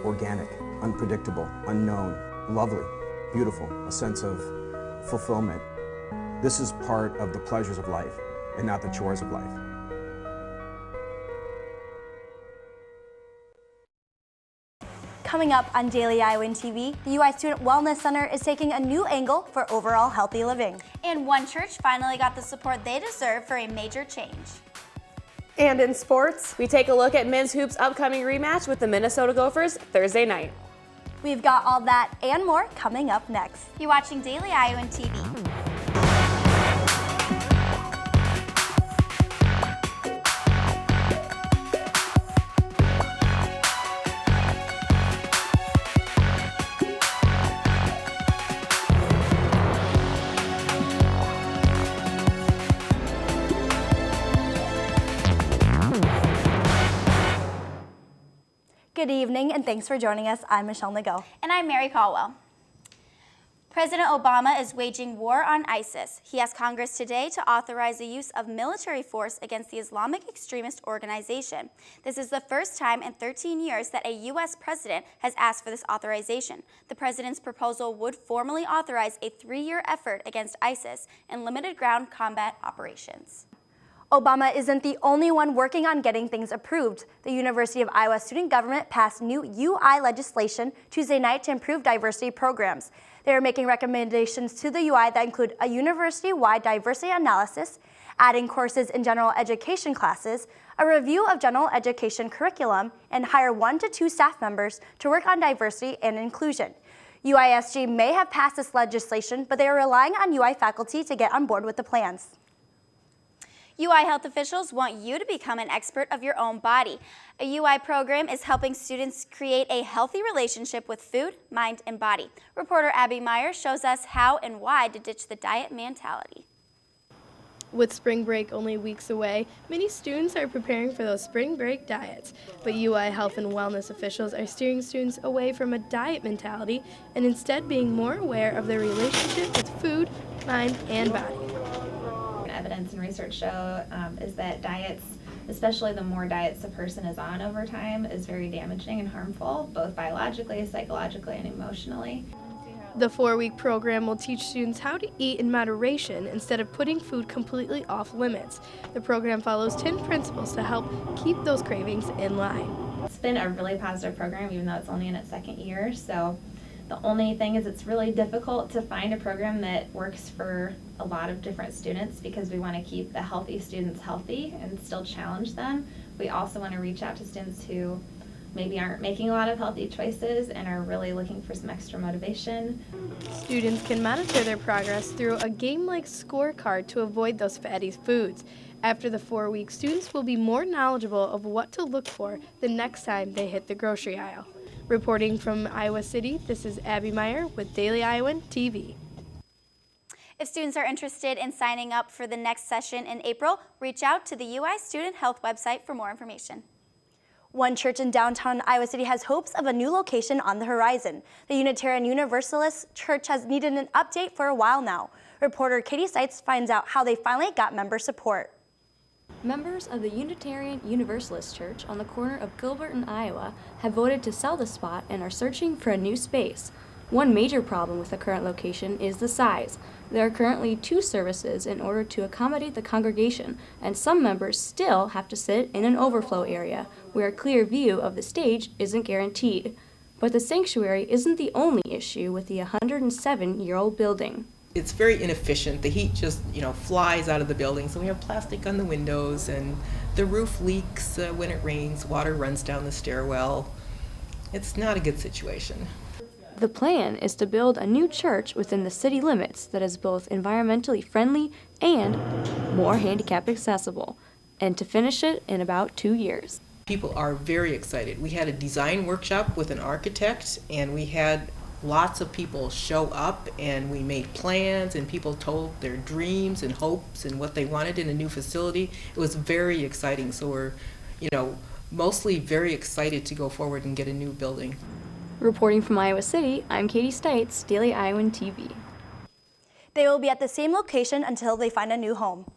organic, unpredictable, unknown, lovely, beautiful, a sense of fulfillment. This is part of the pleasures of life and not the chores of life. Coming up on Daily Iowan TV, the UI Student Wellness Center is taking a new angle for overall healthy living. And one church finally got the support they deserve for a major change. And in sports, we take a look at men's hoops' upcoming rematch with the Minnesota Gophers Thursday night. We've got all that and more coming up next. You're watching Daily Iowan TV. Good evening and thanks for joining us. I'm Michelle Nago. And I'm Mary Caldwell. President Obama is waging war on ISIS. He asked Congress today to authorize the use of military force against the Islamic extremist organization. This is the first time in 13 years that a U.S. president has asked for this authorization. The president's proposal would formally authorize a 3-year effort against ISIS in limited ground combat operations. Obama isn't the only one working on getting things approved. The University of Iowa student government passed new UI legislation Tuesday night to improve diversity programs. They are making recommendations to the UI that include a university-wide diversity analysis, adding courses in general education classes, a review of general education curriculum, and hire 1 to 2 staff members to work on diversity and inclusion. UISG may have passed this legislation, but they are relying on UI faculty to get on board with the plans. UI health officials want you to become an expert of your own body. A UI program is helping students create a healthy relationship with food, mind, and body. Reporter Abby Meyer shows us how and why to ditch the diet mentality. With spring break only weeks away, many students are preparing for those spring break diets. But UI health and wellness officials are steering students away from a diet mentality and instead being more aware of their relationship with food, mind, and body. Evidence and research show is that diets, especially the more diets a person is on over time, is very damaging and harmful, both biologically, psychologically, and emotionally. The 4-week program will teach students how to eat in moderation instead of putting food completely off limits. The program follows 10 principles to help keep those cravings in line. It's been a really positive program, even though it's only in its 2nd year. So the only thing is it's really difficult to find a program that works for a lot of different students because we want to keep the healthy students healthy and still challenge them. We also want to reach out to students who maybe aren't making a lot of healthy choices and are really looking for some extra motivation. Students can monitor their progress through a game-like scorecard to avoid those fatty foods. After the 4 weeks, students will be more knowledgeable of what to look for the next time they hit the grocery aisle. Reporting from Iowa City, this is Abby Meyer with Daily Iowan TV. If students are interested in signing up for the next session in April, reach out to the UI Student Health website for more information. One church in downtown Iowa City has hopes of a new location on the horizon. The Unitarian Universalist Church has needed an update for a while now. Reporter Katie Seitz finds out how they finally got member support. Members of the Unitarian Universalist Church on the corner of Gilbert and Iowa have voted to sell the spot and are searching for a new space. One major problem with the current location is the size. There are currently 2 services in order to accommodate the congregation, and some members still have to sit in an overflow area where a clear view of the stage isn't guaranteed. But the sanctuary isn't the only issue with the 107-year-old building. It's very inefficient. The heat just, flies out of the building. So we have plastic on the windows, and the roof leaks when it rains. Water runs down the stairwell. It's not a good situation. The plan is to build a new church within the city limits that is both environmentally friendly and more handicap accessible, and to finish it in about 2 years. People are very excited. We had a design workshop with an architect, and we had lots of people show up, and we made plans, and people told their dreams and hopes and what they wanted in a new facility. It was very exciting. So we're, mostly very excited to go forward and get a new building. Reporting from Iowa City, I'm Katie Stites, Daily Iowan TV. They will be at the same location until they find a new home.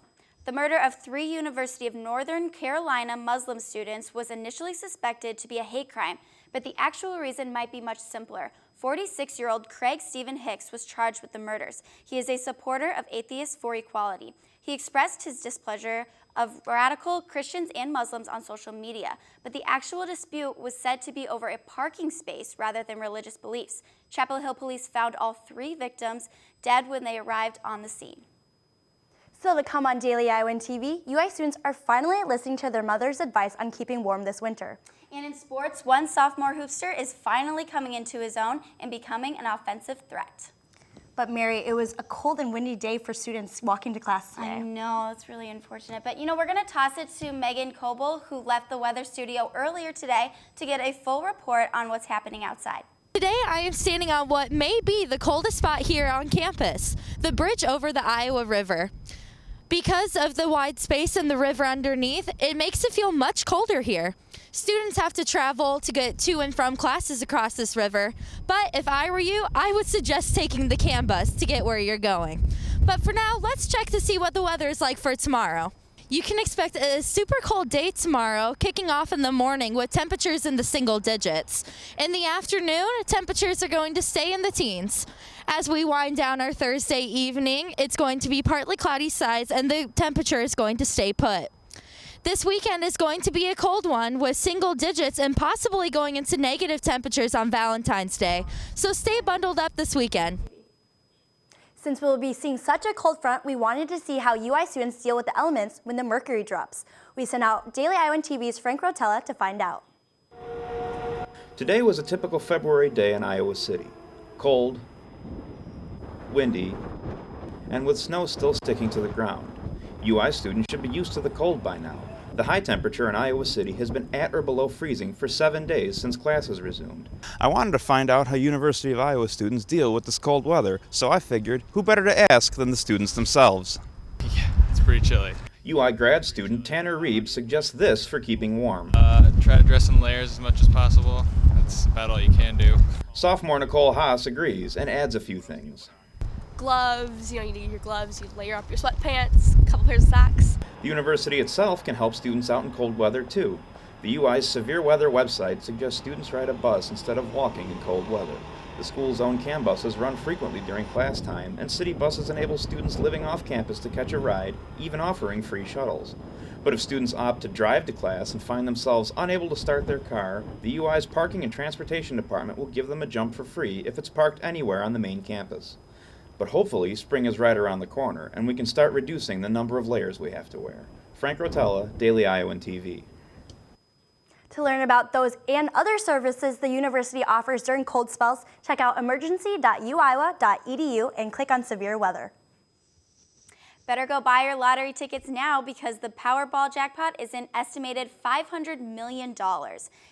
The murder of 3 University of Northern Carolina Muslim students was initially suspected to be a hate crime, But the actual reason might be much simpler. 46-year-old Craig Stephen Hicks was charged with the murders. He is a supporter of Atheists for Equality. He expressed his displeasure of radical Christians and Muslims on social media, but the actual dispute was said to be over a parking space rather than religious beliefs. Chapel Hill police found all 3 victims dead when they arrived on the scene. Still to come on Daily Iowan TV, UI students are finally listening to their mother's advice on keeping warm this winter. And in sports, one sophomore hoopster is finally coming into his own and becoming an offensive threat. But Mary, it was a cold and windy day for students walking to class today. I know, it's really unfortunate. But we're going to toss it to Megan Coble, who left the weather studio earlier today to get a full report on what's happening outside. Today I am standing on what may be the coldest spot here on campus, the bridge over the Iowa River. Because of the wide space and the river underneath, it makes it feel much colder here. Students have to travel to get to and from classes across this river, but if I were you, I would suggest taking the CAN bus to get where you're going. But for now, let's check to see what the weather is like for tomorrow. You can expect a super cold day tomorrow, kicking off in the morning with temperatures in the single digits. In the afternoon, temperatures are going to stay in the teens. As we wind down our Thursday evening, it's going to be partly cloudy skies and the temperature is going to stay put. This weekend is going to be a cold one with single digits and possibly going into negative temperatures on Valentine's Day. So stay bundled up this weekend. Since we'll be seeing such a cold front, we wanted to see how UI students deal with the elements when the mercury drops. We sent out Daily Iowan TV's Frank Rotella to find out. Today was a typical February day in Iowa City. Cold, windy, and with snow still sticking to the ground. UI students should be used to the cold by now. The high temperature in Iowa City has been at or below freezing for 7 days since classes resumed. I wanted to find out how University of Iowa students deal with this cold weather, so I figured who better to ask than the students themselves. Yeah, it's pretty chilly. UI grad student Tanner Reeb suggests this for keeping warm. Try to dress in layers as much as possible. That's about all you can do. Sophomore Nicole Haas agrees and adds a few things. Gloves, you need your gloves, you layer up your sweatpants, a couple pairs of socks. The university itself can help students out in cold weather too. The UI's Severe Weather website suggests students ride a bus instead of walking in cold weather. The school's own CAN buses run frequently during class time, and city buses enable students living off campus to catch a ride, even offering free shuttles. But if students opt to drive to class and find themselves unable to start their car, the UI's Parking and Transportation Department will give them a jump for free if it's parked anywhere on the main campus. But hopefully, spring is right around the corner, and we can start reducing the number of layers we have to wear. Frank Rotella, Daily Iowan TV. To learn about those and other services the university offers during cold spells, check out emergency.uiowa.edu and click on severe weather. Better go buy your lottery tickets now because the Powerball jackpot is an estimated $500 million.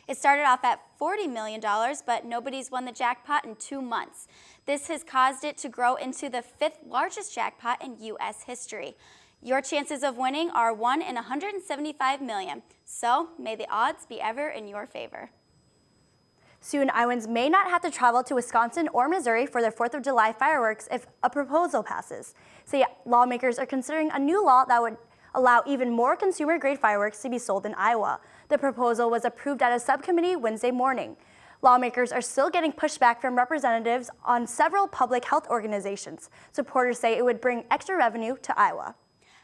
It started off at $40 million, but nobody's won the jackpot in 2 months. This has caused it to grow into the 5th largest jackpot in U.S. history. Your chances of winning are 1 in 175 million, so may the odds be ever in your favor. Soon, Iowans may not have to travel to Wisconsin or Missouri for their 4th of July fireworks if a proposal passes. So lawmakers are considering a new law that would allow even more consumer-grade fireworks to be sold in Iowa. The proposal was approved at a subcommittee Wednesday morning. Lawmakers are still getting pushback from representatives on several public health organizations. Supporters say it would bring extra revenue to Iowa.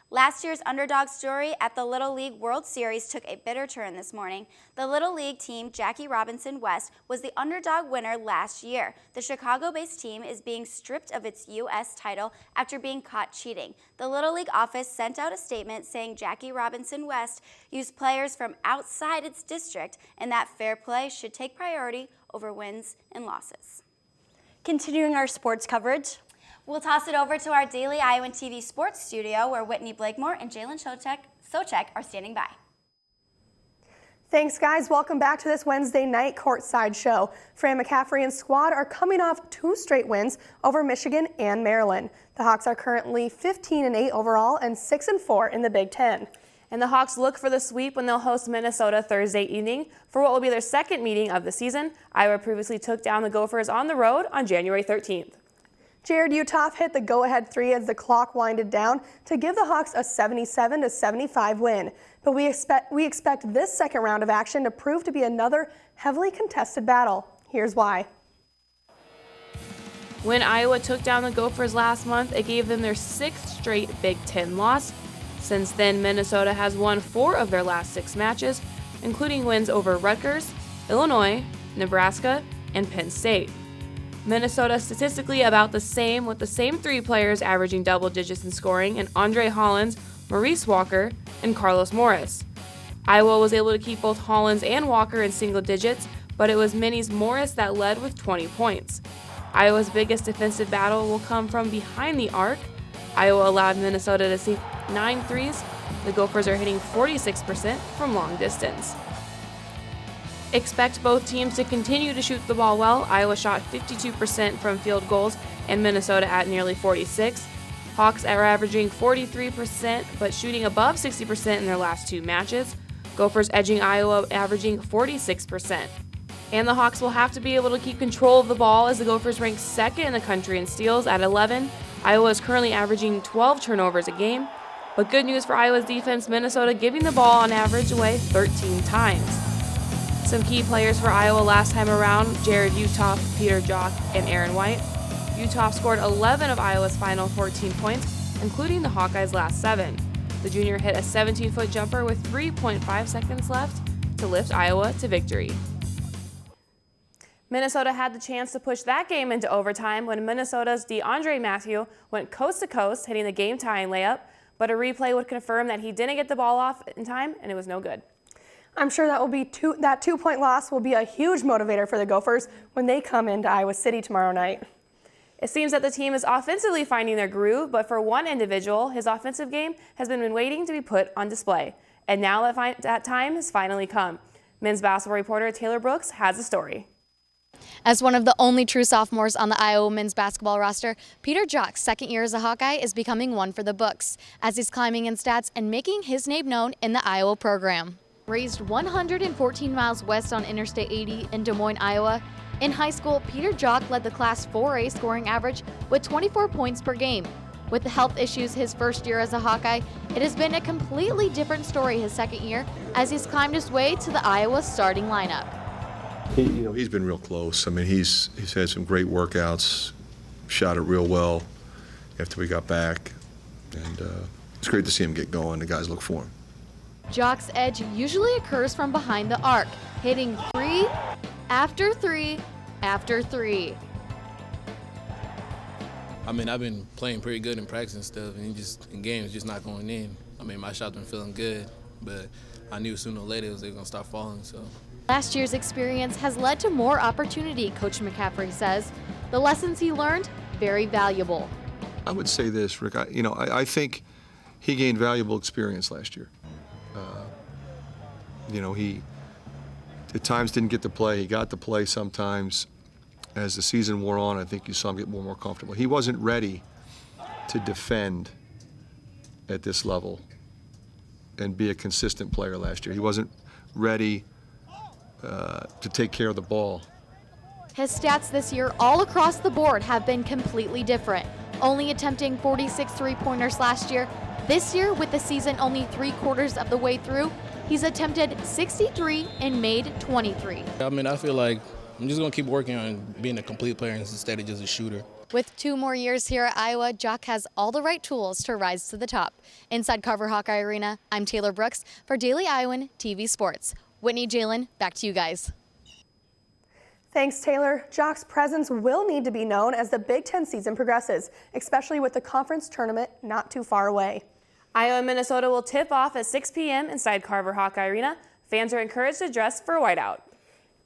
Last year's underdog story at the Little League World Series took a bitter turn this morning. The Little League team, Jackie Robinson West, was the underdog winner last year. The Chicago-based team is being stripped of its U.S. title after being caught cheating. The Little League office sent out a statement saying Jackie Robinson West used players from outside its district and that fair play should take priority over wins and losses. Continuing our sports coverage, we'll toss it over to our Daily Iowan TV sports studio where Whitney Blakemore and Jalen Socek are standing by. Thanks, guys. Welcome back to this Wednesday night courtside show. Fran McCaffrey and squad are coming off 2 straight wins over Michigan and Maryland. The Hawks are currently 15-8 overall and 6-4 in the Big Ten. And the Hawks look for the sweep when they'll host Minnesota Thursday evening for what will be their second meeting of the season. Iowa previously took down the Gophers on the road on January 13th. Jared Uthoff hit the go-ahead 3 as the clock winded down to give the Hawks a 77-75 win. But we expect this second round of action to prove to be another heavily contested battle. Here's why. When Iowa took down the Gophers last month, it gave them their 6th straight Big Ten loss. Since then, Minnesota has won 4 of their last 6 matches, including wins over Rutgers, Illinois, Nebraska, and Penn State. Minnesota statistically about the same, with the same 3 players averaging double digits in scoring, and Andre Hollins, Maurice Walker, and Carlos Morris. Iowa was able to keep both Hollins and Walker in single digits, but it was Minnie's Morris that led with 20 points. Iowa's biggest defensive battle will come from behind the arc. Iowa allowed Minnesota to sink 9 threes. The Gophers are hitting 46% from long distance. Expect both teams to continue to shoot the ball well. Iowa shot 52% from field goals and Minnesota at nearly 46%. Hawks are averaging 43% but shooting above 60% in their last 2 matches. Gophers edging Iowa, averaging 46%. And the Hawks will have to be able to keep control of the ball as the Gophers rank 2nd in the country in steals at 11. Iowa is currently averaging 12 turnovers a game. But good news for Iowa's defense, Minnesota giving the ball on average away 13 times. Some key players for Iowa last time around: Jared Utoff, Peter Jock, and Aaron White. Utoff scored 11 of Iowa's final 14 points, including the Hawkeyes' last 7. The junior hit a 17-foot jumper with 3.5 seconds left to lift Iowa to victory. Minnesota had the chance to push that game into overtime when Minnesota's DeAndre Matthew went coast to coast, hitting the game-tying layup, but a replay would confirm that he didn't get the ball off in time and it was no good. I'm sure that that 2-point loss will be a huge motivator for the Gophers when they come into Iowa City tomorrow night. It seems that the team is offensively finding their groove, but for one individual, his offensive game has been waiting to be put on display. And now that time has finally come. Men's basketball reporter Taylor Brooks has a story. As one of the only true sophomores on the Iowa men's basketball roster, Peter Jock's 2nd year as a Hawkeye is becoming one for the books, as he's climbing in stats and making his name known in the Iowa program. Raised 114 miles west on Interstate 80 in Des Moines, Iowa, in high school, Peter Jock led the Class 4A scoring average with 24 points per game. With the health issues his first year as a Hawkeye, it has been a completely different story his 2nd year as he's climbed his way to the Iowa starting lineup. He's been real close. I mean, he's had some great workouts, shot it real well after we got back, and it's great to see him get going. The guys look for him. Jock's edge usually occurs from behind the arc, hitting 3 after 3 after 3. I mean, I've been playing pretty good in practice and stuff, and in games, just not going in. I mean, my shot's been feeling good, but I knew sooner or later they were going to start falling, so. Last year's experience has led to more opportunity, Coach McCaffrey says. The lessons he learned, very valuable. I would say this, Rick. I think he gained valuable experience last year. He at times didn't get to play. He got to play sometimes. As the season wore on, I think you saw him get more and more comfortable. He wasn't ready to defend at this level and be a consistent player last year. He wasn't ready to take care of the ball. His stats this year all across the board have been completely different. Only attempting 46 three-pointers last year. This year, with the season only 3/4 of the way through, he's attempted 63 and made 23. I mean, I feel like I'm just going to keep working on being a complete player instead of just a shooter. With 2 more years here at Iowa, Jock has all the right tools to rise to the top. Inside Carver Hawkeye Arena, I'm Taylor Brooks for Daily Iowan TV Sports. Whitney, Jalen, back to you guys. Thanks, Taylor. Jock's presence will need to be known as the Big Ten season progresses, especially with the conference tournament not too far away. Iowa and Minnesota will tip off at 6 p.m. inside Carver Hawkeye Arena. Fans are encouraged to dress for a whiteout.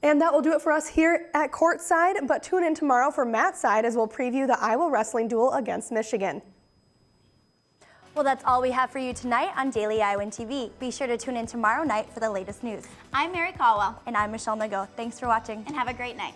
And that will do it for us here at Courtside, but tune in tomorrow for Matt's side as we'll preview the Iowa wrestling duel against Michigan. Well, that's all we have for you tonight on Daily Iowan TV. Be sure to tune in tomorrow night for the latest news. I'm Mary Caldwell. And I'm Michelle Nago. Thanks for watching. And have a great night.